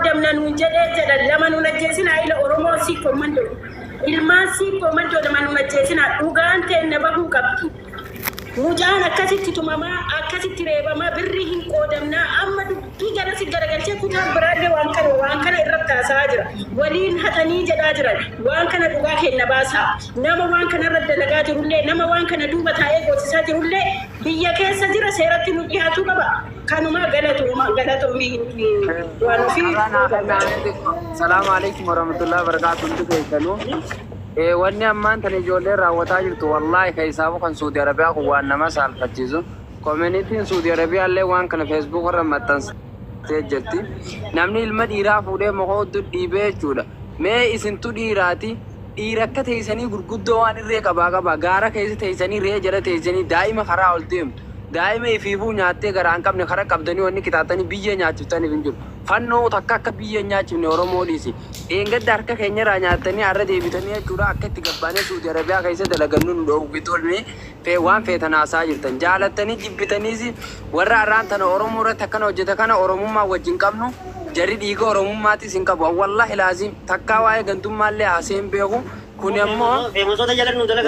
قدمنا نجد لما ننجسنا إلى أورومو سي كوماندو الماسي كوماندو لما ننجسنا وقان تنبهو قبطي مجانا كسيتي تماما كسيتي ريباما بريهن قدمنا أما كي جانا سيجارة كتاب برادة وانكنا إرقا ساجرا ولين هتني جداجرا وانكنا دوغاك النباسا نما وانكنا رد لغاجر اللي نما وانكنا دوبة تايق وتساجر اللي بيا كيسا جرا سيرتي نجيهاتو بابا كانوا ما غلطوا مين وانو في السلام عليكم ورحمة الله وبركاته كيسانو wanni ammaan tan ijoollee raawwataa jirtu wallahi keessaafu kan Saudi Arabiyaa kun waan nama saalfachiisu community'n Saudi Arabiyaa illee waan kana Facebook irra maxxansee jirti namni ilma dhiiraa fuudhee mokooddu dhiibee jechuudha mee isintu dhiiraati dhiira akka teessanii gurguddoo waan irree qabaa gaara keessa teessanii ree jala teessanii daa'ima karaa ol deemtu daa'ima ifiifuu nyaattee garaa hin qabne karaa qabdanii wanni kitaatanii biyya nyaachiftaniif hin jiru fannoo takka akka biyya nyaachifne Oromoo dhiisi eengadda harka keenyarraa nyaatanii har'a deebitanii jechuudha akka itti gabbaanee Saudi Arabiyaa keessa dalagannu nu dhoowwitolmee waan feetan haasaa jirtan jaalattanii jibbitaniis warra arraan tana Oromoo irratti akkana hojjeta kana Oromummaa wajjin qabnu jarri dhiiga Oromummaatis hin qabu wallahi laazim takkaa waa'ee gantummaallee haaseen beeku kun ammoo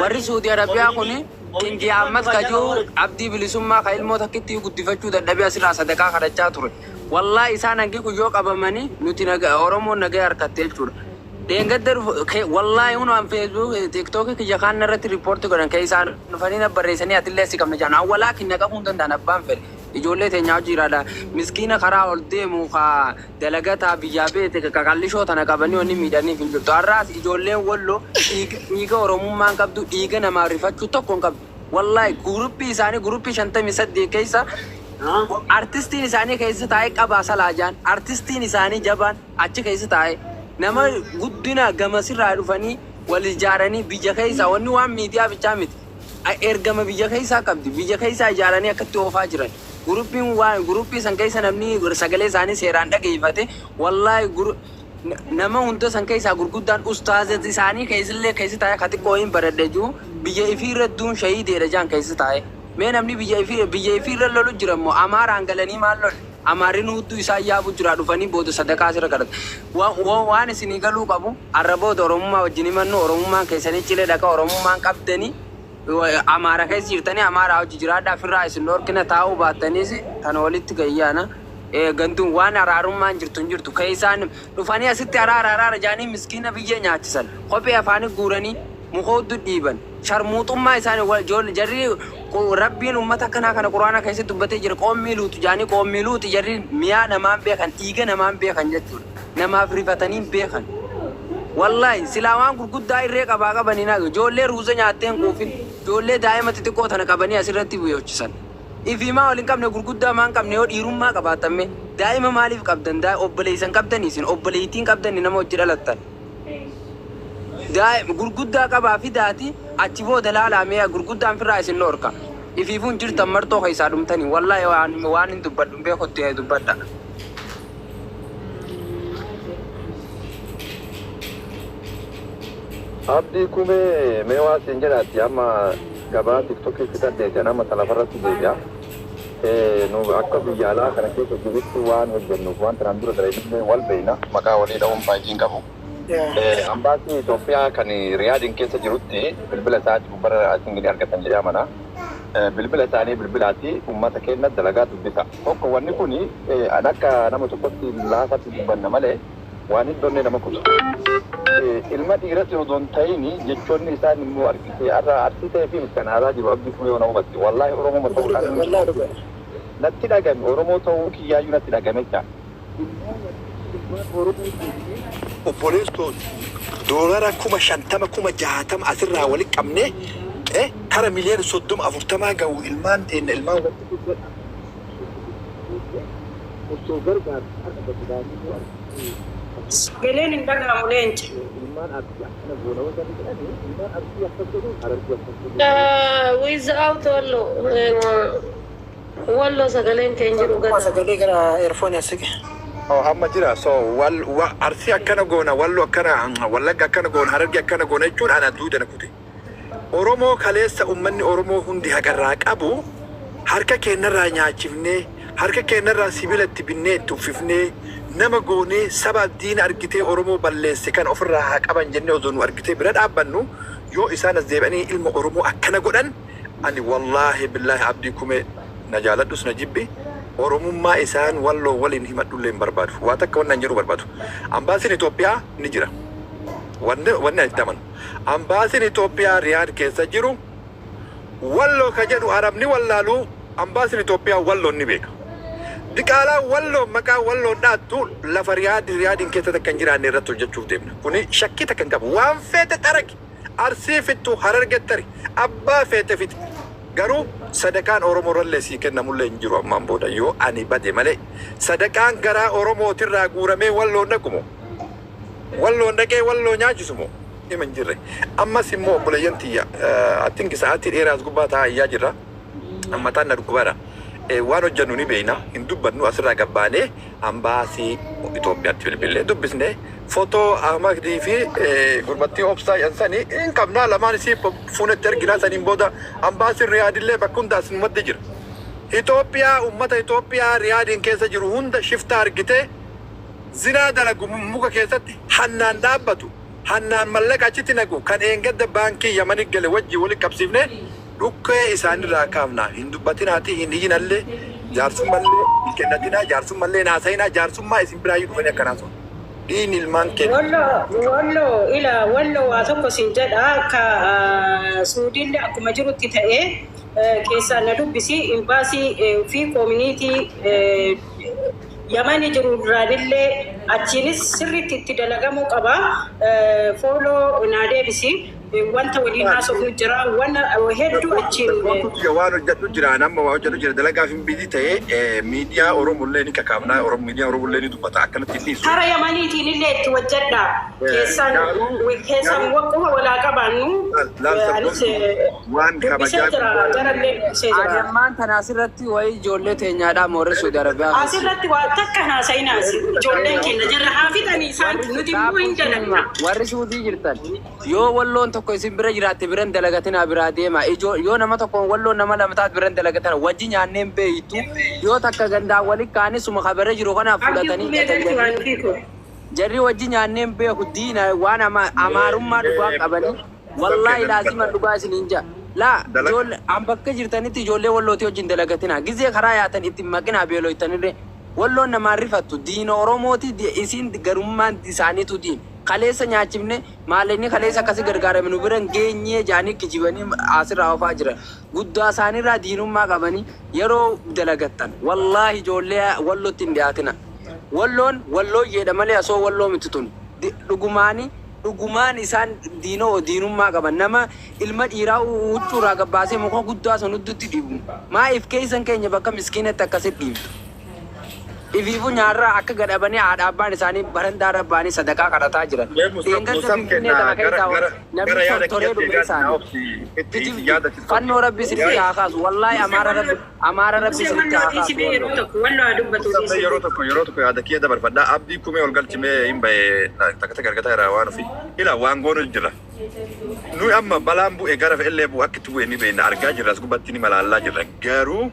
warri Saudi Arabiyaa kuni Kingi Ahmad Kajoo Abdii Bilisummaa ka ilmoo takkitti guddifachuu dadhabee asirraa sadaqaa kadhachaa ture wallahi isaan hangi guyyoo qabamanii nuti Oromoon nagaa harkattee jechuudha deengadda wallahi unu an Facebook TikTok kiyya kaan irratti riipoortii godhan kee isaan dhufanii barreessanii atillee si qabna jaan awwalaa kinna qabuun danda'an abbaan fedhe ijoollee teenyaa jiraadha miskiina karaa ol deemu ka dalagataa biyyaa beete qaqallishoo tana qabanii wanni miidhaniif hin jirtu har'aas ijoolleen walloo dhiiga Oromummaan qabdu dhiiga namaa rifachuu tokko hin qabdu wallahi guruppii isaanii guruppii 58 keessa artistiin isaanii keessa taa'ee qabaa salaajaan artistiin isaanii jabaan achi keessa taa'ee nama guddina gamasirraa dhufanii wal ijaaranii biyya keessa wanni waan miidiyaa bichaa miti ergama biyya keessa qabdi biyya keessa ijaaranii akkatti oofaa jiran guruppii san keessa namni sagalee isaanii seeraan dhageeffate wallahi nama hunda san keessa gurguddaan ustaazati isaanii keessillee keessa taa'ee katiqqoo hin baradhe jiru biyya ifii irrattuun shahiideedha jaan keessa taa'ee mee namni biyya ifii irra lolu jira immoo amaaraan galanii maal lolu amaarin hudduu isaa yaabu jira dhufanii booda sadaqaa asirra kadhata waan isinii galuu qabu arraboota Oromummaa wajjin himannu Oromummaan keessanii cilee dhaqa Oromummaan qabdanii amaara keessa jirtanii amaaraa hojii jiraadhaa ofirraa isin dhorkina taa'uu baattaniis kan walitti gayyaana gantuun waan araarummaan jirtu keessaan dhufanii asitti araara jaanii miskiina biyya nyaachisan kophee afaanii guuranii mukooddu dhiiban sharmuuxummaa isaanii jarri rabbiin ummata akkanaa kana quraana keessatti dubbatee jira qoommii luutu jaanii qoommii luuti jarri miyaa namaan beekan dhiiga namaan beekan jechuudha namaaf rifatanii beekan wallahi silaa waan gurguddaa irree qabaa qabanii naaga ijoollee ruuza nyaatteen quufin ijoollee daa'ima xixiqqoo tana qabanii asirratti bu'oochisan ifiimaa waliin qabne gurguddaa maan qabne yoo dhiirummaa qabaatamme daa'ima maaliif qabdan obboleeysan qabdanii isin obboleeytiin qabdanii nama hojii dhalattan gurguddaa qabaa fidaati achi booda laalamee gurguddaan firraa isin dhorka ifiifuun jirtan martoo keessaa dhumtanii wallahi waan hin dubbadhu beekutti dubbadha abdii kumee mee waa siin jedhaati amma gabaa tiktokii fitaddeeti nama talafarratti deebi'a nu akka biyya alaa kana keessa jirutti waan hojjennuuf waan tanaan dura dalagnee wal beeyna maqaa walii dha'uun faayitiin qabu ambaasii Itoophiyaa kan Riyaadin keessa jirutti bilbila isaati gubbara asingilii argatan jedhaa mana bilbila isaanii bilbilaati ummata keenya dalagaa dubbisa tokko wanni kuni akka nama tokkotti laafatti dubbanna malee waan hin donne nama kutu ilma dhiirati odoon ta'ini jechoonni isaan immoo argitee arsitee fi miskanaaraa jiru abdii kun yoo na hubatti wallahi Oromoo ta'uu natti dhagame Oromoo ta'uu kiyyaayyuu natti dhagamecha obboleessoon doolara 50,000 60,000 asirraa walitti qabne kara miliyoona 30-40 gahu ilmaan teenya ilmaan Gelen in daga mulenci. Without wallo sagalen kenjiru gata. Sagale gara earphone asike. Oh amma jira so wal arsi akkana goona wallo akkana wallaga akkana goona hararge akkana goona jechuun ana duuda na kuti. Oromoo kaleessa ummanni Oromoo hundi hagarraa qabu harka keenyarraa nyaachifnee harka keenyarraa sibiilatti binnee itti uffifnee nama goonee saba diina argitee Oromoo balleesse kan ofirraa haa qaban jennee osoo nu argitee bira dhaabbannu yoo isaan as deebi'anii ilma Oromoo akkana godhan ani wallaahi billaahi abdii kumee na jaaladhus na jibbi Oromummaa isaan walloo waliin himadhullee hin barbaadu. Waa takka wannan jedhu barbaadu. Ambaasiin Itoophiyaa ni jira. Wanni ani amanu. Ambaasiin Itoophiyaa Riyaad keessa jiru walloo ka jedhu Arabni wallaalu ambaasiin Itoophiyaa walloo ni beeka. Diqaalaa walloo maqaa walloo dhaattu lafa riyaadiin keessa takka hin jiraanne irratti hojjechuuf deemna. Kuni shakkii takka hin qabu. Waan feete xaragi. Arsii fittu harargettari. Abbaa feete fiti. Garuu sadaqaan Oromoo irrallee sii kennamullee hin jiru ammaan booda yoo ani bade malee sadaqaan garaa Oromootirraa guuramee walloon dhaqumo. Walloon dhaqee walloo nyaachisumo. Hima hin jirre. Ammas immoo obboleeyyan tiyya atinki sa'aatii dheeraas gubbaa taa'aa jirra. Ammataan na dhukkubaadha. Waan hojjennu ni beekna hin dubbannu asirraa gabbaanee ambaasii Itoophiyaatti bilbilee dubbisnee footoo Ahmadii fi gurbattii obsaa yansanii hin qabnaa lamaan isii fuunetti arginaa saniin booda ambaasiin Riyaadillee bakka hundaas numatti jira. Itoophiyaa uummata Itoophiyaa Riyaadiin keessa jiru hunda shiftaa argitee zinaa dalagu muka keessatti hannaan dhaabbatu hannaan mallaqa achitti naqu kan eengadda baankii Yamanii gale wajjii walitti qabsiifnee dhukkee isaanirraa kaafnaa hin dubbatinaati hin iyyinallee jaarsummallee hin kennatinaa jaarsummallee naasayinaa jaarsummaa isin biraayyuu dhufanii akkanaa sun dhiin ilmaan kenna. Wallo waa tokko siin jedha akka Suudiillee akkuma jirutti ta'ee keessaa na dubbisi imbaasii fi koominiitii Yamanii jiru irraanillee achiinis sirriitti itti dalagamuu qaba. Fooloo naa deebisi. Wanta waliin haasofnu jira waan hedduu achiin waan hojjetu jira nama waan hojjetu jira dalagaa fi bidii ta'ee miidiyaa Oromollee ni kakaafnaa miidiyaa Oromollee ni dubbata akkanatti dhiisu. Kara Yamaniitiin illee itti hojjedha. Keessaan waqquma walaa qabaannu. Waan kabajaa ani ammaan tana asirratti wayi ijoollee teenyaadhaa moorri Saudi Arabiyaa. Asirratti waa takka haasa'inaas ijoolleen keenya jirra haa fixanii isaan nuti immoo hin dalagna. Warri Suudii jirtan yoo walloon tokko isin bira jiraatte biran dalagatina biraa deema yoo nama tokko walloon nama lama taat biran dalagatan wajji nyaanneen beeytu yoo takka gandaa wali kaanii suma kabara jiru kanaaf fudhatanii jarri wajji nyaanneen beeku diina waan amaarummaa dhugaa qabanii wallaahi laazima dhugaa isiniin jaa laa ijoollee an bakka jirtanitti ijoollee wallootii wajjin dalagatina gizee karaa yaatan itti maqinaa beelooytanirree walloon namaan rifattu diina Oromooti isin garummaan isaaniitu diin kaleessa nyaachifne maalinni kaleessa akkasi gargaaramne nu biran geenyee jaanii kijibanii asirraa ofaa jiran guddaa isaaniirraa diinummaa qabanii yeroo dalagattan wallaahi ijoollee wallootti hin dhiyaatina walloon walloo jedha malee asoo walloo miti tun dhugumaan isaan diinummaa qaban nama ilma dhiiraa huccuurraa gabbaasee muka guddaa sun huddutti dhiibu maa if keessan keenya bakka miskiinatti akkasitti dhiibdu. Ifiifu nyaarraa akka gadhabanii haadha abbaan isaanii barandaa rabbaanii sadaqaa kadhataa jiran. Deengasa finfinnee tana keessaa namni tortoree dhufe isaanii. Fannoo rabbi sirriitti haa kaasu. Wallaahi amaara rabbi sirriitti haa kaasu. Yeroo tokko yaada kiyya dabarfadhaa abdii kumee ol galchimee hin bahe takka gargataa irraa waan ofii. Ila waan goonu jira. Nuyi amma balaan bu'e gara fe'ellee bu'u akka itti bu'e ni beekna argaa jirra as gubbatti ni malaallaa jirra garuu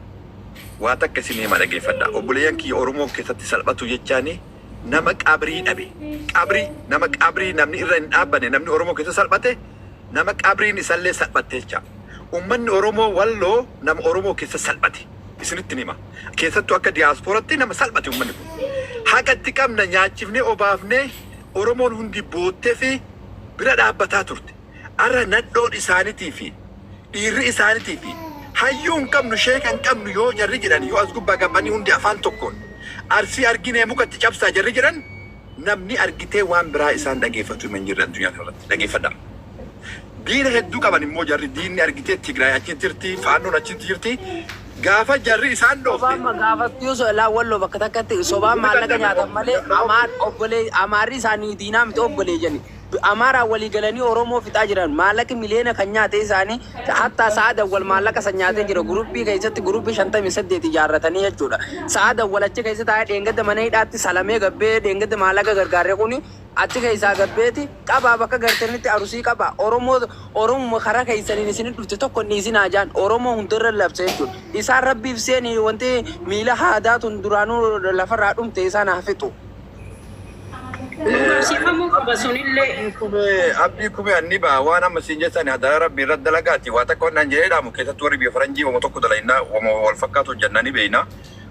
waa takka isinii ma dhageeffadha obboleeyyan kiyya Oromoo keessatti salphatu jechaani nama qabrii dhabe nama qabrii namni irra hin dhaabbanne namni Oromoo keessa salphate nama qabriin isallee salphatte jecha ummanni Oromoo walloo nama Oromoo keessa salphate isinitti nima keessattuu akka diiyaaspooratti nama salphate ummanni kun haqatti qabna nyaachifnee obaafnee Oromoon hundi boottee fi bira dhaabbataa turte arra nadhoon isaaniitii fi dhiirri isaaniitii fi hayyuun qabnu sheekan qabnu yoo jarri jedhan yoo as gubbaa qabanii hundi afaan tokkoon arsii arginee mukatti cabsaa jarri jedhan namni argitee waan biraa isaan dhageeffatu hin jirre addunyaa kanarratti dhageeffadha. Diina hedduu qaban immoo jarri diinni argitee Tigraay achitti jirti faannoon achitti jirti gaafa jarri isaan dhoofte. Sobaan gaafatti yoo laa walloo bakka takkatti sobaan maallaqa nyaatan malee amaarri isaanii diinaa miti obbolee jenni. Amara walii galanii Oromoo fixaa jiran maallaqa miliyoona kan nyaate isaanii hatta sa'a wal maallaqa san nyaatee jira guruppii keessatti guruppii 58 ijaarratanii jechuudha. Sa'a wal achi keessa taa'ee deengadda mana hidhaatti salamee gabbee deengadda maallaqa gargaaree kuni achi keessaa gabbeeti qabaa bakka gartanitti arusii qaba Oromoo karaa keessaniin isin dhufte tokko ni isin ajaan Oromoo hundarra labsa jechuudha. Isaan rabbiif seeni wanti miila haadaa tun duraanuu lafarraa dhumte isaan hafixu. Barsiifamuu qaba sunillee. Abdii kumee anni baa waan amma siin jettan hadara rabbii irratti dalagaati waa takka waan jedhamu keessatti warri biyya faranjii wama tokko dalaynaa wama wal fakkaatu jennanii beeyna.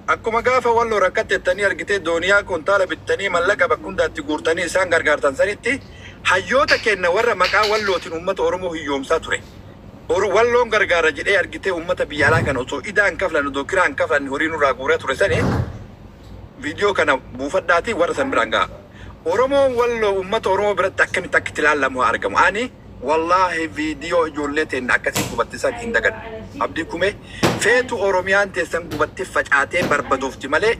Akkuma gaafa walloo rakkatettanii argitee dooniyaa kuntaala bittanii mallaqa bakkundaatti guurtanii isaan gargaartan sanitti hayyoota kenna warra maqaa wallootiin uummata Oromoo hiyyoomsaa ture. Walloon gargaara jedhee argitee uummata biyya alaa kana osoo idaan kaflan odoo kiraan kaflan horii nurraa guuraa ture sani viidiyoo kana buufadhaati warra san biraan ga'a. Oromoon walloo uummata Oromoo biratti akkamitti akka itti ilaalamu argamu. Ani wallahi viidiyoo ijoollee teenya akkasii gubattisan hin dagadhu. Abdii kumee feetu Oromiyaan teessan gubatti facaatee barbadoofti malee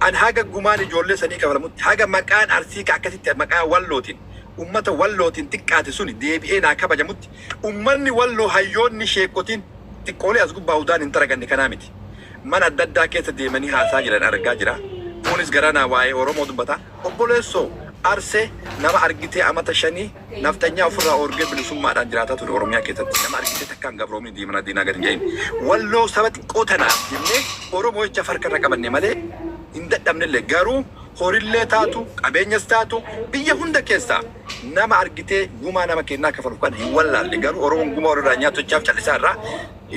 an haga gumaan ijoollee sanii kafalamutti haga maqaan arsii akkasitti maqaa wallootiin ummata wallootiin xiqqaate suni deebi'ee naa kabajamutti ummanni walloo hayyoonni sheekotiin xiqqoolee as gubbaa udaan hin taraganne kanaa miti. Mana adda addaa keessa deemanii haasaa jiran argaa jira. Kunis garanaa waa'ee Oromoo dubbata. Obboleessoo Arsee nama argitee amata 5 naftanyaa ofirraa orgee bilisummaadhaan jiraataa ture Oromiyaa keessatti nama argitee takkaan gabroomin diimana diinaa gadi hin jedhin. Walloo saba xiqqoo tanaaf jennee Oromoo jecha farkarra qabanne malee hin dadhabnellee garuu horillee taatu qabeenyas taatu biyya hunda keessaa nama argitee gumaa nama kennaa kafaluuf kan hin wallaalle garuu Oromoon gumaa walirraa nyaatochaaf callisaa irraa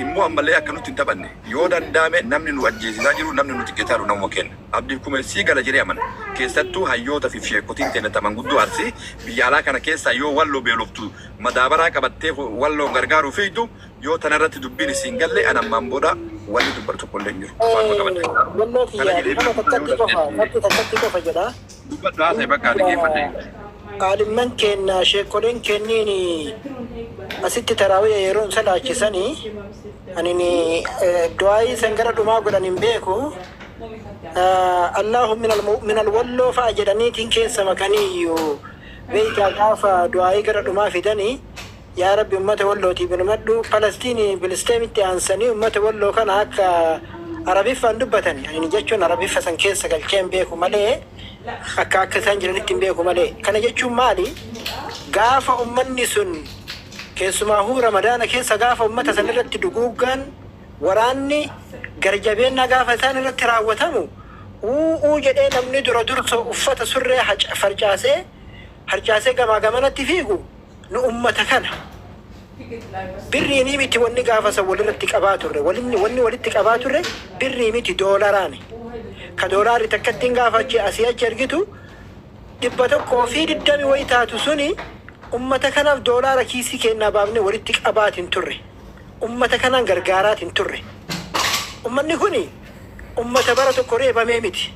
immoo ammallee akka nuti hin taphanne yoo danda'ame namni nu ajjeesisaa jiru namni nu xiqqeetaa jiru namuma kenna. Abdii kumee sii gala jedhee amana keessattuu hayyoota fi sheekotiin teennataman guddoo arsii biyya alaa kana keessaa yoo walloo beeloftu madaabaraa qabattee walloo gargaaruu fiigdu yoo tanarratti dubbiin isiin galle anammaan booda wanni dubbar tokko illee hin jiru. Walloo kiyyaa nama takkatti qofa jedha. Dubbadhaa ta'e bakka dhaggeeffadhe. Aadimman keenya sheekoleen kenniin asitti taraawee yeroo salaachisanii anini du'aayi sangara dhumaa godhan hin beeku. Allahu minal walloo fa'a jedhaniitiin keessa makaniiyyuu beekaa gaafa du'aayi gara dhumaa fidanii yaa rabbi ummata wallootii bilmadhu Palestiinii Filisteemitti aansanii ummata walloo kana akka Arabiffaan dubbatan ani jechuun Arabiffa san keessa galcheen beeku malee akka isaan jiranitti hin beeku malee. Kana jechuun maali? Gaafa ummanni sun keessumaa Ramadaana keessa gaafa ummata san irratti duguuggaan waraanni garjabeennaa gaafa isaan irratti raawwatamu uu jedhee namni dursa uffata surree harcaasee gamaa gamanatti fiigu nu ummata kana. Birrii miti wanni gaafa san walirratti qabaa turre wanni walitti qabaa turre birrii miti doolaraani. Ka doolaarri takkattiin gaafa asii achi argitu 120 wayi taatu suni ummata kanaaf doolaara kiisii kennaa baafne walitti qabaatiin turre. Ummata kanaan gargaaraatiin turre. Ummanni kuni ummata bara tokko reebamee miti.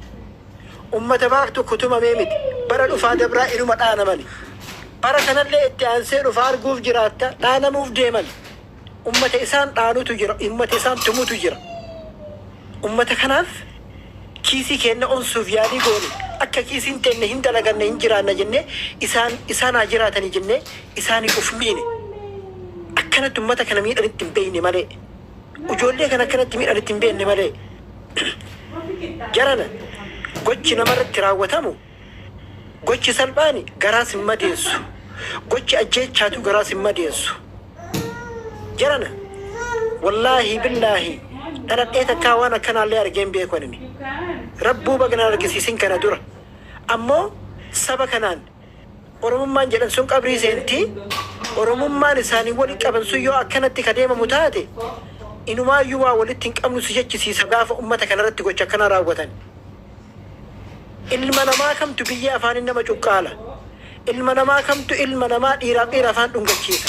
Ummata bara tokko tumamee miti. Bara dhufaa dabraa inuma dhaanamani. Bara kanallee itti aansee dhufaa arguuf jiraatta dhaanamuuf deeman. Ummata isaan dhaanutu jira. Ummata isaan tumutu jira. Ummata kanaaf kiisii kenna onsuuf yaadii goone akka kiisiin teenne hin dalaganne hin jiraanna jenne isaan haa jiraatanii jenne isaanii uf miine. Akkanatti ummata kana miidhanitti hin beekne malee. Ijoollee kana akkanatti miidhanitti hin beekne malee. Jarana gochi namarratti raawwatamu gochi salphaani garaas hin madeessu. Gochi ajjeechaatu garaas hin madeessu. Jarana wallaahi billaahi dhaladhee takkaa waan akkanaallee argeen beeku animi. Rabbuu bagna argisiisin kana dura. Ammoo saba kanaan Oromummaan jedhan sun qabrii seentii Oromummaan isaanii waliin qaban sun yoo akkanatti kadeemamu taate inumaayyuu waa walitti hin qabnu si jechisiisa gaafa ummata kanarratti gocha akkana raawwatan. Ilma namaa kamtu biyya afaanin nama cuqqaala. Ilma namaa kamtu ilma namaa dhiiraaf dhiira afaan dhungachiisa.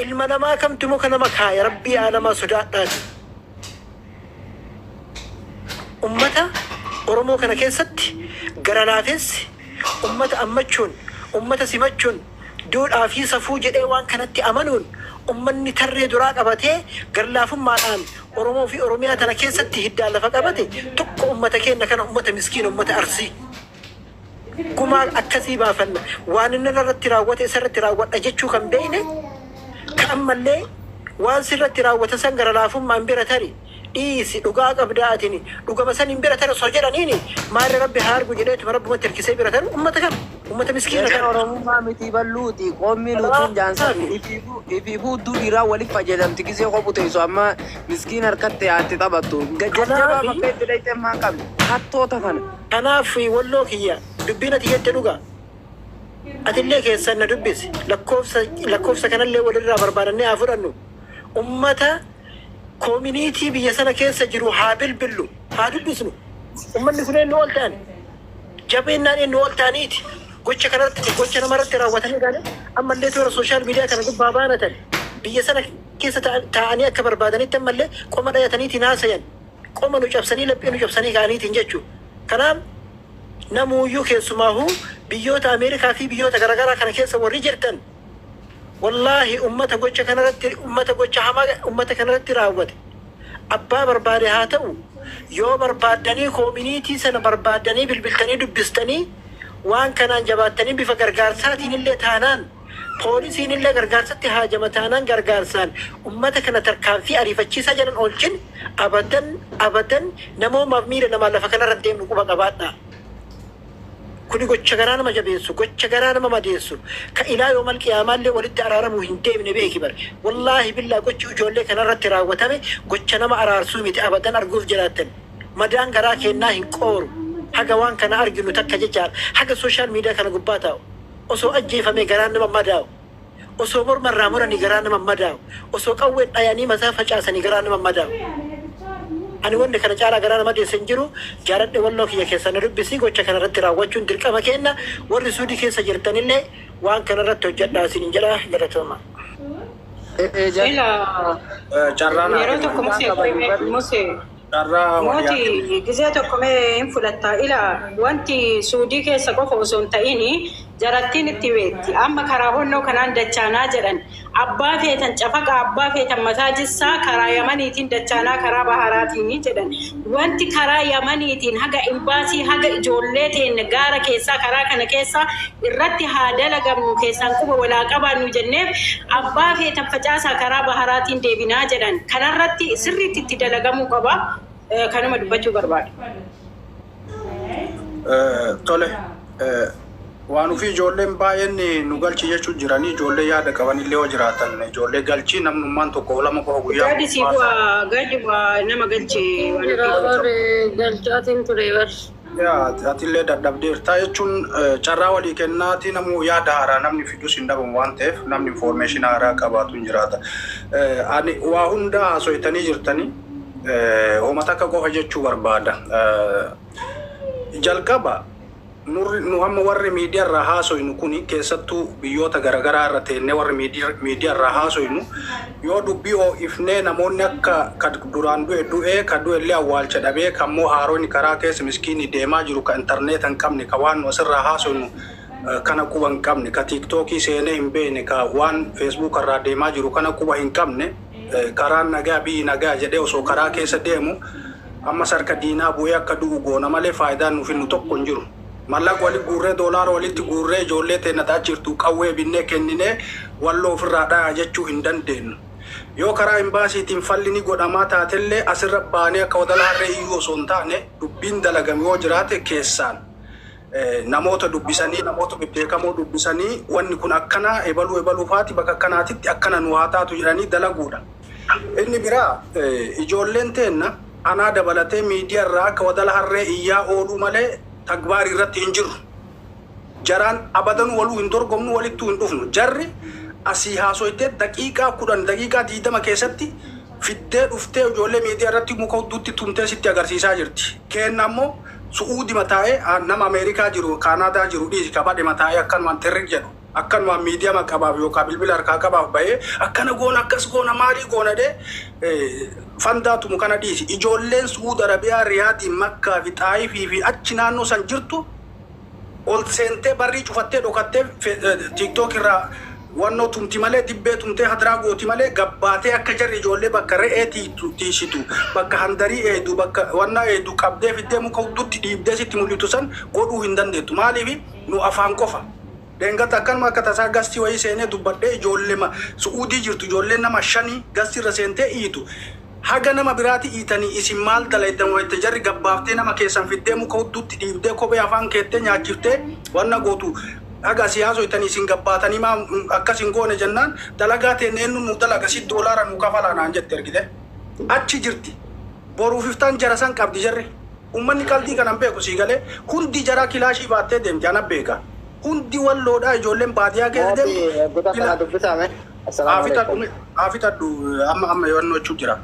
Ilma namaa kamtu muka nama kaaya rabbii aalamaa sodaadhaati. Ummata Oromoo kana keessatti gara laafessi ummata ammachuun ummata simachuun duudhaa fi safuu jedhee waan kanatti amanuun ummanni tarree duraa qabatee garlaafummaadhaan Oromoo fi Oromiyaa tana keessatti hiddaan lafa qabate tokko ummata keenya kana ummata miskiina ummata Arsii. Gumaa akkasii baafanna waan inni irratti raawwate isarratti raawwadha jechuu kan beekne ka ammallee waan sirratti raawwata san gara laafummaan bira tari. Dhiisi dhugaa qabdaatini dhugama san hin bira tara soo jedhaniini maarri rabbi haargu jedheetuma rabbumatti hirkisee bira taru ummata kana ummata miskiina kana. Oromummaa miti balluuti qoommi nutuun jaansan ifiifuu dhiiraa waliif fayyadamti gisee kophu teessu amma miskiin harkatti haatti taphattu gajjajjabaa bakka itti dhayxee maa qabdi hattoota kana. Kanaaf walloo kiyya dubbiin ati jette dhugaa atillee keessan na dubbisi lakkoofsa kanallee walirraa barbaadannee haa fudhannu ummata community biyya sana keessa jiru haa bilbillu haa dubbisnu ummanni kun eenyu ol ta'an jabeennaan eenyu ol ta'aniiti gocha kanarratti gocha namarratti raawwatanii gaane ammallee toora sooshaal miidiyaa kana gubbaa baanatan biyya sana keessa taa'anii akka barbaadanitti ammallee qoma dhayataniitiin haasayan qoma nu cabsanii laphee nu cabsanii ka'aniitiin jechuu kanaaf namuuyyuu keessumaahuu biyyoota Ameerikaa fi biyyoota garaagaraa kana keessa warri jirtan wallaahi ummata gocha kanarratti ummata gocha hamaa ummata kanarratti raawwate abbaa barbaade haa ta'u yoo barbaadanii community sana barbaadanii bilbiltanii dubbistanii waan kanaan jabaattanii bifa gargaarsaatiin illee taanaan poolisiin illee gargaarsatti haajama taanaan gargaarsaan ummata kana tarkaanfii ariifachiisaa jedhan oolchin abadan namoomaaf miira namaa lafa kanarra deemnu quba qabaadhaa. Kuni gocha garaa nama jabeessu gocha garaa nama madeessu ka ilaa yoomal qiyaamaallee walitti araaramu hin deemne beeki bar wallaahi billaa gochi ijoollee kanarratti raawwatame gocha nama araarsuu miti abadan arguuf jiraattan madaan garaa kennaa hin qooru haga waan kana arginu takka jechaadha haga sooshaal miidiyaa kana gubbaa taa'u osoo ajjeefame garaan nama madaa'u osoo mormarraa muranii garaan nama madaa'u osoo qawween dhayanii mataa facaasanii garaan nama madaa'u. Ani wanti kana caalaa garaa nama deessan jiru jaaladhe walloo kiyya keessa na dubbisi gocha kanarratti raawwachuun dirqama kenna warri suudii keessa jirtanillee waan kanarratti hojjedhaa isin jedha galatooma. Yeroo tokko musee Mooti gizee tokko mee hin fudhatta ila wanti suudii keessa qofa osoo hin ta'in jarattiin itti beekti amma karaa honnoo kanaan dachaanaa jedhan abbaa feetan cafaqa abbaa feetan mataa jissaa karaa yamaniitiin dachaanaa karaa baharaatiin jedhan wanti karaa yamaniitiin haga imbaasii haga ijoollee teenne gaara keessaa karaa kana keessaa irratti haa dalagamnu keessaan quba walaa qabaannu jenneef abbaa feetan facaasaa karaa baharaatiin deebinaa jedhan kanarratti sirriitti itti dalagamuu qaba kanuma dubbachuu barbaada. Tole waan ofii ijoolleen baay'een nu galchi jechuun jiranii ijoollee yaada qaban illee hoo jiraatan ijoollee galchii namnummaan tokko lama qofa guyyaa. Gadi nama galchi. Galchaatiin ture bar. Atillee dadhabdeertaa jechuun carraa walii kennaati namuu yaada haaraa namni fidus hin dhabamu waan ta'eef namni information haaraa qabaatu hin jiraata. Ani waa hunda haasofitanii jirtanii uummata akka qofa jechuu barbaada. Jalqaba nu amma warri miidiyaa irraa haasofnu kuni keessattuu biyyoota garaagaraa irra teennee warri miidiyaa irraa haasofnu yoo dubbii ifnee namoonni akka duraan du'e ka du'e illee awwaalcha dhabee kammoo haaroonni karaa keessa miskiinii deemaa jiru ka intarneeta hin qabne ka waan nu asirraa haasofnu kana quba hin qabne ka tiiktookii seenee hin beekne ka waan feesbuuk irraa deemaa jiru kana quba hin qabne karaan nagaa biyyi nagaa jedhee osoo karaa keessa deemu amma sarka diinaa bu'ee akka du'u goona malee faayidaan nuuf hinnu tokko hin jiru. Mallaqa wali guurree doolaara walitti guurree ijoollee teennataa jirtu qawwee binnee kenninee walloo ofirraa dhayaa jechuu hin dandeenyu. Yoo karaa imbaasiitiin falli ni godhamaa taatellee asirra baanee akka wadala harree iyyuu osoo hin taane dubbiin dalagame yoo jiraate keessaan namoota dubbisanii namoota bebbeekamoo dubbisanii wanni kun akkana ebaluu faati bakka akkanaatitti akkana nu haa taatu jedhanii dalaguudha. Inni biraa ijoolleen teenna anaa dabalatee miidiyaa irraa akka wadala harree iyyaa ooluu malee tagbaari irratti hin jiru. Jaraan abadan waluu hin dorgomnu walittuu hin dhufnu. Jarri asii haasoytee daqiiqaa 10 daqiiqaa 20 keessatti fiddee dhuftee ijoollee miidiyaa irratti muka hudduutti tumtee sitti agarsiisaa jirti. Kenna ammoo su'uudi mataa'ee nama Ameerikaa jiru Kaanaadaa jiru dhiisi kabadhe mataa'ee akkanumaan terrik jedhu akkanumaan miidiyaa maqabaaf yookaan bilbila harkaa qabaaf bahee akkana goona akkas goona maalii goona dee fandaatumu kana dhiisi. Ijoolleen Suud Arabiyaa Riyaadii Makkaa fi Xaayifii fi achi naannoo san jirtu ol seentee barrii cufattee dhokattee tiiktook irraa wannoo tumti malee dibbee tumtee hadiraa gooti malee gabbaatee akka jarri ijoollee bakka re'ee tiishitu bakka handarii eedu bakka wannaa eedu qabdee fiddee muka hudduutti dhiibdee sitti mul'itu san godhuu hin dandeettu. Maaliif nu afaan qofa. Dengata akkanuma akka tasaa gastii wayii seenee dubbadhee ijoollee Suudii jirtu ijoolleen nama 5 gastii irra seentee iyitu. Haga nama biraati iitanii isin maal dalaytan wayite jarri gabbaaftee nama keessan fiddee muka hudduutti dhiibdee kophee afaan keettee nyaachiftee wanna gootu. Aga siyaasoo itanii isin gabbaatanii maa akkasin goone jennaan dalagaa teenneen nu dalaga si doolaara nu kafalanaan jette ergite. Achi jirti. Boruufiftaan jara san qabdi jarri. Ummanni qalbii kanan beeku sii galee hundi jara kilaashii baattee deemti ana beeka. hundi walloodha ijoolleen baadiyyaa keessa deemu. Goota kana dubbisame. Afitadhu amma yannoo jechuu jira.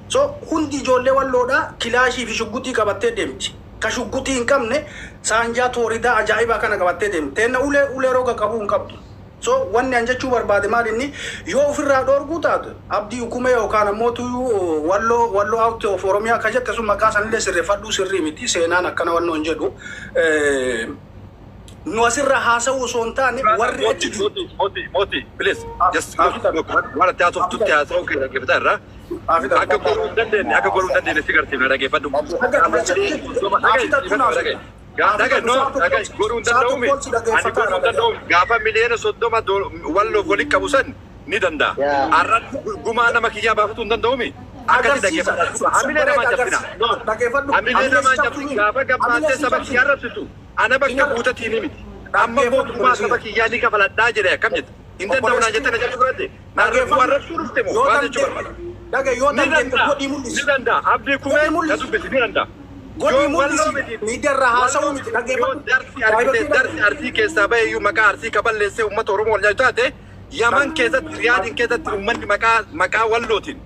So hundi ijoollee walloodha kilaashii fi shugguxii qabattee deemti. Ka shugguxii hin qabne saanjaa tooridaa ajaa'ibaa kana qabattee deemti. Teenna ulee roga qabuu hin qabdu. So wanni an jechuu barbaade maal inni yoo ofirraa dhoorguu taatu abdii hukume yookaan ammoo tuyyuu walloo out of Oromiyaa ka jette sun maqaa sanillee sirreeffadhuu sirrii miti seenaan akkana wannoo hin jedhu. Nu asirraa haasa'uu osoo hin taane warri achi jiru. Moti, please, just waan taatu tutti haasa'uu keessa geeffataa irraa. Akka goruu hin dandeenye si garsiifne dhageeffadhu. Goruu hin danda'uumi. Ani goruu hin danda'uumi. Gaafa miliyoona 30 walloof waliin qabu san ni danda'a. Har'an gumaa nama kiyyaa baafatu hin danda'uumi. Akkasi dhageeffadhu. Hamilee namaa jabbina. Hamilee namaa jabbina. Gaafa gammaattee saba kiyyaa rabsitu. Ana bakka buutatiin miti. Amma mootummaa saba kiyyaa ni kafaladhaa jedhee akkam jette. Hin danda'u naa jettee na jechuu fudhatte. Waan rabsuu dhufte moo waan jechuu barbaada. Ni danda'a. Abdii kumee na dubbisi ni danda'a. Godii mul'isi miidiyaarraa haasa'uu miti dhageeffadhu. Darsi arsii keessaa bahe iyyuu maqaa arsii kaballeessee uummata Oromoo wal nyaatu taate Yaman keessatti Riyaadiin keessatti uummanni maqaa wallootiin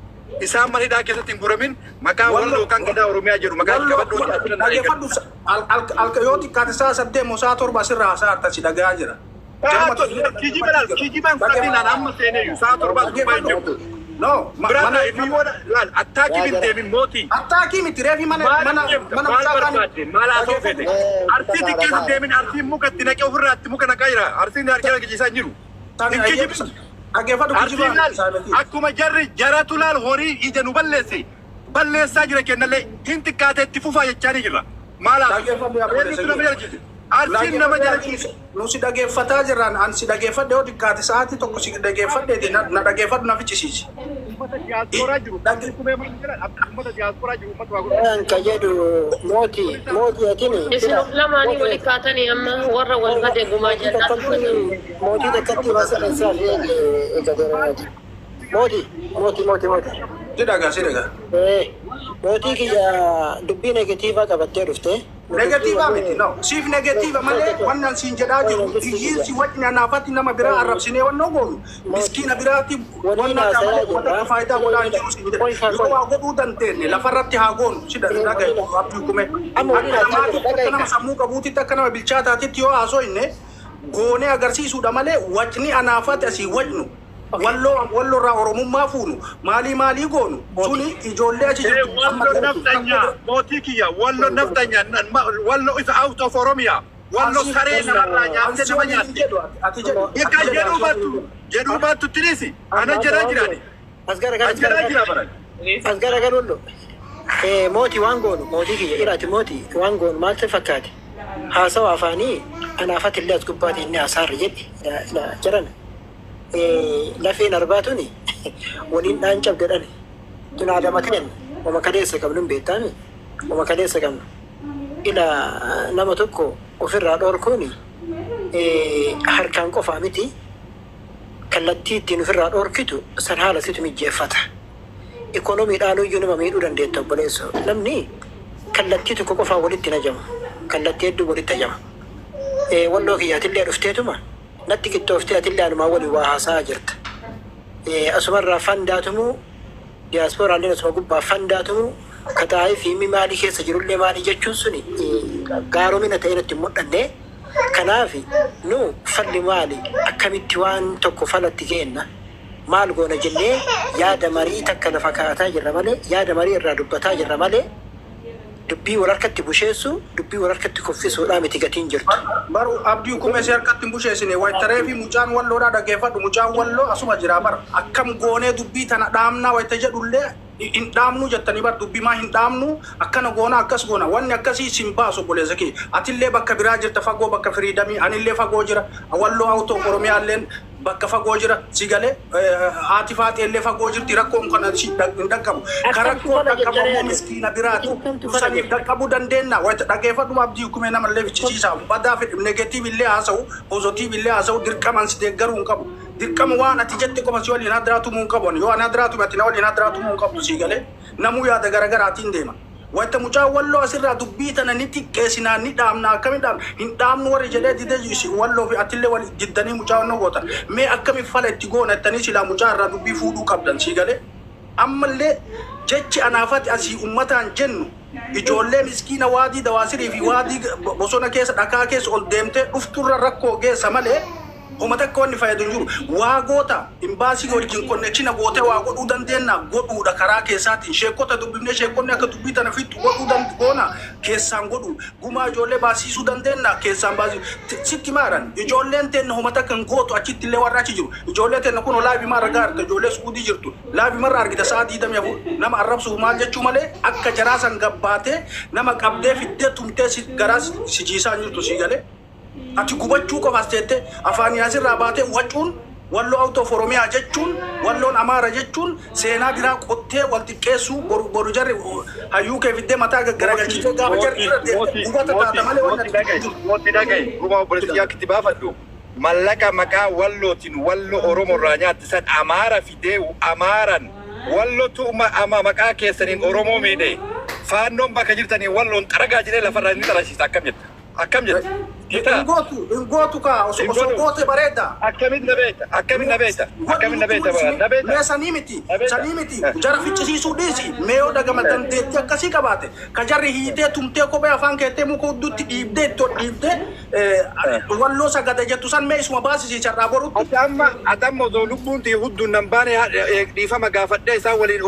isaan manidhaa keessatti hin guramin maqaa walloo kan gadaa Oromiyaa jedhu maqaa qabadhu dhageeffadhu yoo xiqqaate saa 8 moo saa 7 asirraa haasaa artasi dhagaa jira. Kijibaan fudhatinaan amma seenee saa 7 dubbaa hin jirtu. No, mana attaaki binteemin mootii. Attaaki miti reefi mana maalaa ta'uu fedhe. Arsii xiqqeessu deemin arsiin muka itti naqee ofirraatti muka naqaa jira. Arsiin harkee argisiisaa jiru. Akkuma jaratu laal horii ija nu balleessaa jira kennallee hin xiqqaate itti fufaa jechaa ni jirra. Maalaaf? Arsiin nama jalatti. Nu si dhageeffataa jirraan an si dhageeffadhe yoo xiqqaate sa'aatii tokko si dhageeffadheeti na dhageeffadhu na fichisiisi. Ka jedhu mootii atini. Isin lamaanii wali kaatanii amma warra wal gade gumaa jennaa. Mootii takkatti baasana isaa fi eeggateera. Mootii. Sidaga. Mootii kiyya dubbii negatiivaa qabattee dhufte. Negatiivaa miti no. Siif negatiiva malee wannan siin jedhaa jiru. Iyyiinsi wajjin anaafatti nama biraa arrabsinee wannoo goonu. Miskiina biraatti wannan faayidaa godhaa hin jiru siin jedhe. Yoo waa godhuu dandeenye lafarratti haa goonu. Sidaga abdii kume. Akka nama sammuu qabuutitti akka nama bilchaataatitti yoo haasoo inni goonee agarsiisuudha malee wajni anaafatti asii wajnu. Wallo irraa Oromummaa fuunu maalii goonu suni ijoollee achi jirtu. Wallo naftanya mootii kiyya wallo naftanya wallo is out of Oromia wallo saree namarraa nyaatee nama nyaatti. Egaa jedhuu baattu tirisi ana jedhaa jiraani. As gara lollo. Mootii waan goonu mootii kiyya iraati mootii waan goonu maal ta'e fakkaate haasawa afaanii anaafatti illee as gubbaatti inni haasaarra jedhe jedhan. Lafeen arbaatuni waliin dhaan cabdadhani tun aadama kenna wama kaleessa qabnu hin beektaami wama kaleessa qabnu ila nama tokko ofirraa dhoorkuuni harkaan qofaa miti kallattii ittiin ofirraa dhoorkitu san haala situ mijjeeffata ikoonomiidhaan iyyuu nama miidhuu dandeetta obboleessa namni kallattii tokko qofaa walitti najama kallattii hedduu walitti ajama walloo kiyyaatillee dhufteetuma natti qixxooftee atillee anumaa walii waa haasaa jirta. Asumarraa fandaatumu diyaasporaallee asuma gubbaa fandaatumu kataa'ee fiimii maalii keessa jirullee maalii jechuun suni gaaromina ta'e natti mul'anne. Kanaaf nu falli maali akkamitti waan tokko falatti kenna maal goona jennee yaada marii takka lafa kaataa jirra malee yaada marii irraa dubbataa jirra malee dubbii wal harkatti busheessu dubbii wal harkatti kuffisuudhaan miti gatiin jirtu. Baru abdii kumee si harkatti busheessine waytaree fi mucaan walloodhaa dhageeffadhu mucaan walloo asuma jira bara akkam goonee dubbii tana dhaamnaa wayta jedhullee hin dhaamnu jettanii bar dubbii maa hin dhaamnu akkana goona akkas goona wanni akkasii sin baasu obboleessa kee atillee bakka biraa jirta fagoo bakka firiidamii anillee fagoo jira walloo awtoo Oromiyaalleen bakka fagoo jira si galee haati faaxeellee fagoo jirti rakkoon kana si hin dhaqqabu karakkoo dhaqqabamoo miskiina biraati saniif dhaqqabuu dandeenya wayita dhageeffadhuma abdii kumee namallee fichisiisaa badaa fedhu negatiivillee haasa'u poozitiivillee haasa'u dirqaman si deeggaruu hin qabu dirqama waan ati jette qofa si waliin hadraatumuu hin qabu yoo ani hadraatume ati na waliin hadraatumuu hin qabdu si galee namuu yaada garagaraatiin deema wayta mucaa walloo asirraa dubbii tana ni xiqqeessinaa ni dhaamna akkami dhaamna hin dhaamnu warri jedhee didee walloo fi atillee wal jiddanii mucaa wannoo gootan mee akkami fala itti goona ittanii silaa mucaa irraa dubbii fuudhuu qabdan sii galee ammallee jechi anaafati asii ummataan jennu ijoollee miskiina waadii dawaasirii fi waadii bosona keessa dhakaa keessa ol deemtee dhufturra rakkoo geessa malee homa takka wanni fayyadu hin jiru waa goota imbaasii wajjin konnekshina gootee waa godhuu dandeenya godhuudha karaa keessaatiin sheekota dubbifnee sheekonni akka dubbii tana fixu godhuu goona keessaan godhu gumaa ijoollee baasisuu dandeenya keessaan baasisuu sitti maaran ijoolleen teenna homa takka hin gootu achitti illee warra achi jiru ijoollee teenna kun laabii marra gaarta ijoollee suudii jirtu laabii marra argita sa'a 24 nama arrabsu maal jechuu malee akka jaraasan gabbaatee nama qabdee fiddee tumtee garaa si jiisaa jirtu si galee ati gubachuu qofaas jettee afaan yaasirraa baatee wacuun walloo auto oromiyaa jechuun walloon amaara jechuun seenaa biraa qottee wal xiqqeessuu boru jarri hayyuu kee fiddee mataa garagalchitee gaafa jarri irratti gubata taata malee wanti dhagaye guma obboleessi yaa kitti baafadhu mallaqa maqaa wallootiin wallo oromoo irraa nyaattisan amaara fidee amaaran wallotu maqaa keessaniin oromoo miidhe faannoon bakka jirtanii walloon xaragaa jiree lafarraa ni xarasiisa akkam jetta Ingootu ka osoo goote bareeda. Akkamit nabeeta. Mee sanii miti jara ficcisiisuu dhiisi mee yoo dagama dandeetti akkasii qabaate ka jarri hiitee tumtee kophee afaan keettee muka hudduutti dhiibdee ittoo dhiibdee walloo sagada jettu san mee isuma baasisiisarraa borutti. Atamma osoo lubbuun tii hudduun nan baane dhiifama gaafadhee isaan waliin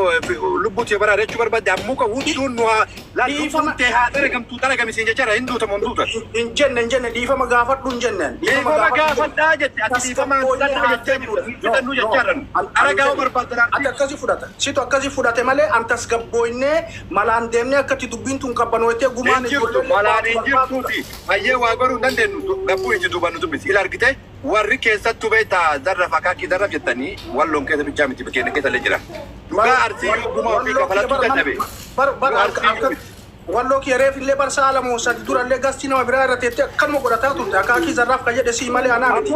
lubbuutii baraare jechuu barbaadde ammuka hudduun nuhaa lubbuun tee haadhara gamtuu xaragamisiin jechara hin duuta monduuta. In jenne dhiifama gaafadhu hin jenne. Dhiifama gaafadhaa jette ati dhiifama jedhannu jecharran aragaa barbaadan ati akkasii fudhata situ akkasii fudhate malee antas gabbooynee malaan deemnee akkatti dubbiin tun qabbanootee gumaan ijoollee malaan hin jirtuuti hayyee waa godhuu dandeenyu gabbuu hin jiru bannu dubbisi ila argite warri keessattuu beektaa zarraf akaakii zarraf jettanii walloon keessa bichaa miti bakkeenya keessa illee jira dhugaa arsii gumaa ofii kafalatu dadhabe wallo ki reef illee barsa alamoo sadi durallee gastii nama biraa irra teettee akkanuma godhataa turte akaakii zarraaf ka jedhe sii malee anaa miti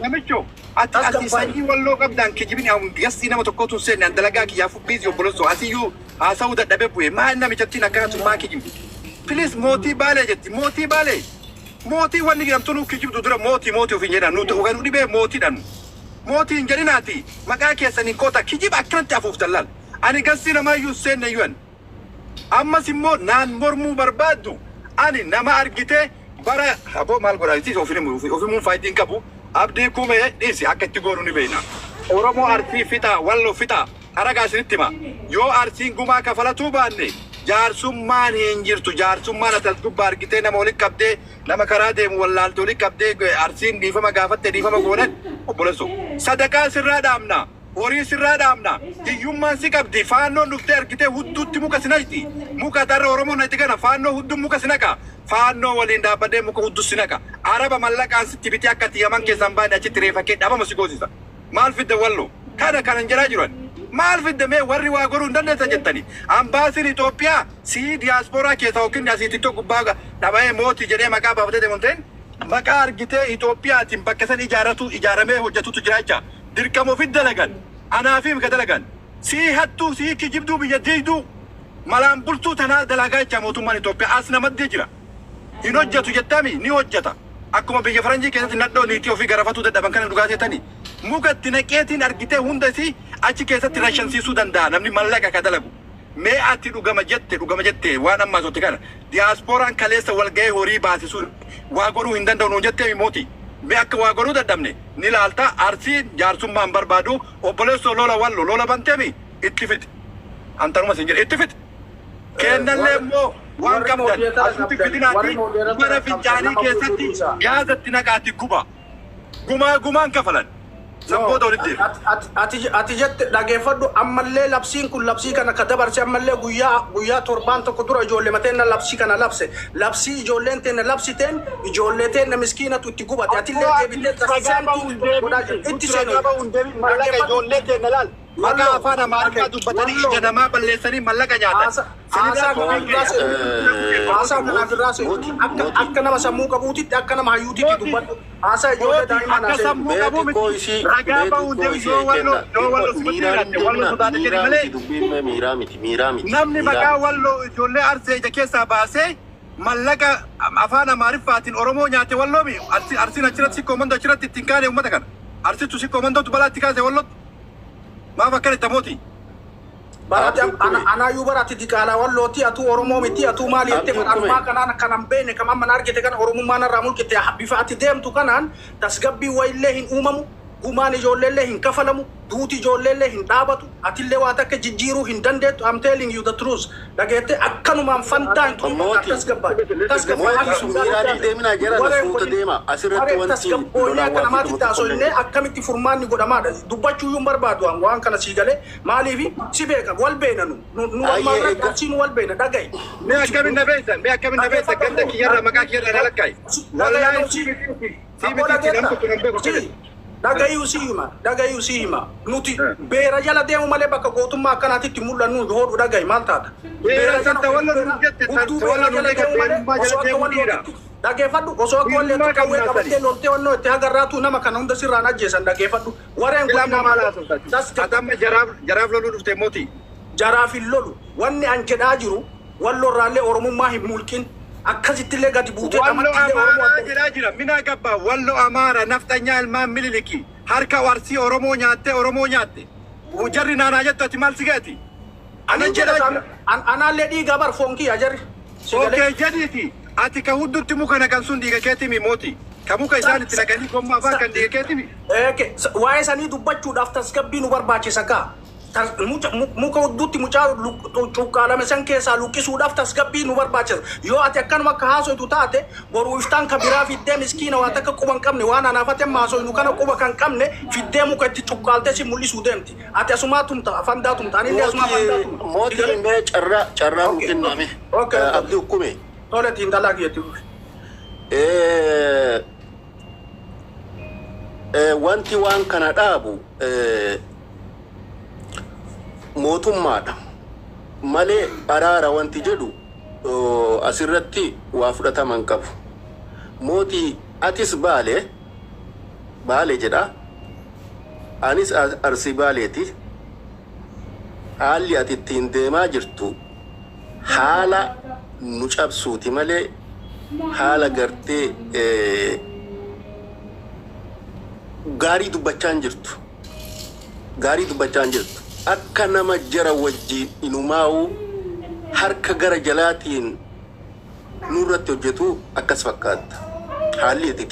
namicho ati sanyii walloo qabdaan kijibin gastii nama tokkotu seenne dalagaa kiyyaa fubbiisi obbolosso asiyyuu haasa'uu dadhabee bu'e maal namichattiin akkana maa kijibdi pilis mootii baalee jetti mootii wanni jedhamtu kijibdu dura mootii ofiin jedhan nuti uganuu dhibee mootiidhaan mootii hin jedhinaati maqaa keessaniin koota kijiba akkanatti afuuftan laal ani gastii namaayyuu seenne yuan ammas immoo naan mormuu barbaaddu ani nama argite bara aboo maal godhaati ofimuun faayitiin qabu abdii kumee dhiisi akka itti goonu ni beekna oromoo arsii fixa wallo fixa aragaa isinitti hima yoo arsiin gumaa kafalatuu baanne jaarsummaan hin jirtu jaarsummaan atas gubbaa argitee nama walitti qabdee nama karaa deemu wallaaltee walitti qabdee arsiin dhiifama gaafatte dhiifama goonan obbolesso sadaqaa sirraa dhaamna horii sirraa dhaamna hiyyummaan si qabdi faannoon dhuftee argitee hudduutti muka sinaqti muka tarra oromoo natti kana faannoo hudduun muka sinaqa faannoo waliin dhaabbadee muka hudduu sinaqa araba mallaqaan sitti bitee akka yaman keessaan baane achitti reeffakee dhabama si goosisa maal fidde wallo kanan jiraa jiran maal fidde mee warri waa godhuu hin dandeessan jettani ambaasiin Itoophiyaa si diyaaspooraa keessa yookiin asii tiktoo gubbaa dhaba'ee mootii jedhee maqaa baafatee deemonteen maqaa argitee Itoophiyaatiin bakka san ijaaramee hojjetutu jiraacha dirqama ofit dalagan anaafim ka dalagan si hattuu si kijibduu biyya diiduu malaan bultuu tanaa dalagaa jecha mootummaan Itoophiyaa as namadde jira hin hojjetu jettami ni hojjeta akkuma biyya faranjii keessatti nadhoo niitii ofii garafatuu dadhaban kana dhugaa seetanii mukatti naqeetiin argitee hunda si achi keessatti rashansiisuu danda'a namni mallaqa ka dalagu mee ati dhugama jette waan ammaa sotti kana diyaasporaan kaleessa walga'ee horii baasisuun waa godhuu hin danda'u nuun jettee mootii mee akka waa godhuu dadhabne ni laalta arsiin jaarsummaan barbaadu obboleessoo lola wallo lola banteemi itti fiti antanuma sin jedhe itti fiti kennallee immoo waan qabdan asitti fitinaatti mana fincaanii keessatti gaazatti naqaatti gumaan kafalan Samboota walitti. Ati jette dhageeffadhu ammallee labsiin kun labsii kana ka dabarse ammallee guyyaa torbaan tokko dura ijoollee mateen labsii kana labse labsii ijoolleen teenne labsiteen ijoollee teenne miskiinatu itti gubate atillee deebitee taasisantu itti seenu mallaqa ijoollee teenne laal Maqaa afaan Amaariffaa dubbatanii ija namaa balleessanii mallaqa nyaatan. Haasaa kanaaf irraa akka nama sammuu qabuutitti akka nama hayyuutitti dubbadhu. Haasaa ijoollee daa'imaan akka sammuu qabu miti. Ragaa ba'uu deemu yoo wallo sibitti jiraate wallo sodaate jedhe malee. Namni maqaa wallo ijoollee arsee ija keessaa baasee mallaqa afaan Amaariffaatiin Oromoo nyaate walloomi arsiin achirratti sikkoo mandoo achirratti ittiin kaane uummata kana. Arsitu sikkoo mandootu balaa itti kaase wallotti. Maaf akkana itti mooti? Barate anaayyuu barate diqaalaa wallooti atuu Oromoo miti atuu maali jettee fudhatumaa kanaan kanan beene kaman mana argite kana Oromummaan irraa mulqite bifa ati deemtu kanaan tasgabbii wayillee hin uumamu gumaan ijoolleellee hin kafalamu duuti ijoolleellee hin dhaabatu atillee waa takka jijjiiruu hin dandeettu I'm telling you the truth dhageette akkanumaan fantaa hin tuumaa tasgabbaa tasgabboonee akka namaatti taasofnee akkamitti furmaanni godhamaadha dubbachuuyyuu hin barbaadu waan kana sii galee maaliif si beeka wal beena nu walmaarratti nu wal beena dhagaye mee akkamin na beeksa ganda kiyyarraa maqaa kiyyarraa lakkaa'e wallaahi si biti namtu kun beeku Dagayu sihima nuti beera jala deemu malee bakka gootummaa akkanaatitti mul'annu hodhu dhagayi maal taata beera jala dhageeffadhu osoo akka wallee tokko qawwee qabattee loltee wannoo itti agarraatu nama kana hunda sirraan ajjeesan dhageeffadhu wareen kun jaraaf loluu dhufte mooti jaraaf hin lolu wanni an jedhaa jiru wallorraallee oromummaa hin mulqin akkasittillee gadi buutee wallo Amaaraa jedhaa jira mina gabbaa wallo Amaaraa naftanyaa ilmaan Miniliki harka warsii Oromoo nyaatte jarri naanaa jettu ati maal si geeti ani jedhaa anaallee dhiiga bar fonkii ajarri okay jedhiiti ati ka huddutti muka naqan sun dhiiga keetimi mooti ka muka isaan itti naqanii gommaa afaan kan dhiiga keetimi waa'ee sanii dubbachuudhaaf tasgabbii nu barbaachisa kaa muka hudduutti mucaa cuqqaalame san keessaa luqqisuudhaaf tasgabbii nu barbaachisa yoo ati akkanuma akka haasoytu taate boruu iftaan ka biraa fiddee miskiina waan takka quba hin qabne waan anaafate maasoynu kana quba kan qabne fiddee muka itti cuqqaaltee si mul'isuu deemti ati asumaa tumta afandaa tumta anillee asumaa afandaa tumta mootiin mee carraa nu kenname abdii ukkume toletiin dalaa kiyyetti wanti waan kana dhaabu mootummaadha malee araara wanti jedhu asirratti waa fudhataman qabu mootii atis baale jedha anis arsii baaleeti haalli ati ittiin deemaa jirtu haala nu cabsuuti malee haala gartee gaarii dubbachaan jirtu akka nama jara wajjin inumaa'u harka gara jalaatiin nurratti hojjetu akkas fakkaata haalli itti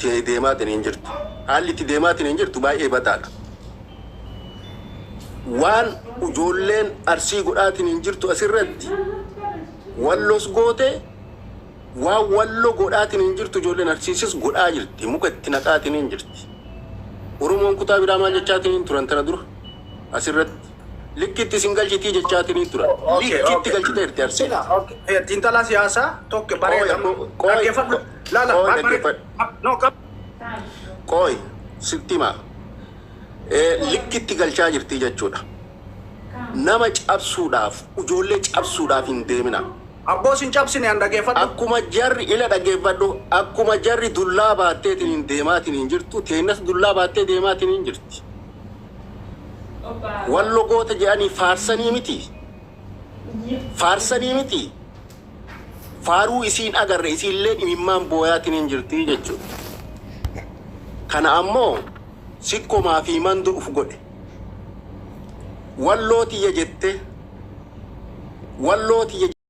deemaatiin hin jirtu baay'ee badaadha waan ijoolleen arsii godhaatiin hin jirtu asirratti wallos goote waan wallo godhaatiin hin jirtu ijoolleen arsiisis godhaa jirti muka itti naqaatiin hin jirti Oromoon kutaa biraa maal jechaatiin hin turan tana dura asirratti likkitti singalchitii jechaatiin hin turan likkitti galchita irti arsii xiinxalaa siyaasaa tokko bareedamu dhaggeeffadhu qooy sittima likkitti galchaa jirtii jechuudha nama cabsuudhaaf ijoollee cabsuudhaaf hin deemina abboo sin cabsine an dhaggeeffadhu akkuma jarri ila dhaggeeffadhu akkuma jarri dullaa baatteetiin hin deemaatiin hin jirtu teennas dullaa baattee deemaatiin hin jirti wallo goota jedhanii faarsanii miti faaruu isiin agarre isiillee imimmaan booyaatiin hin jirti jechuudha kana ammoo sikkomaa fi mandoo uf godhe wallootiyya jette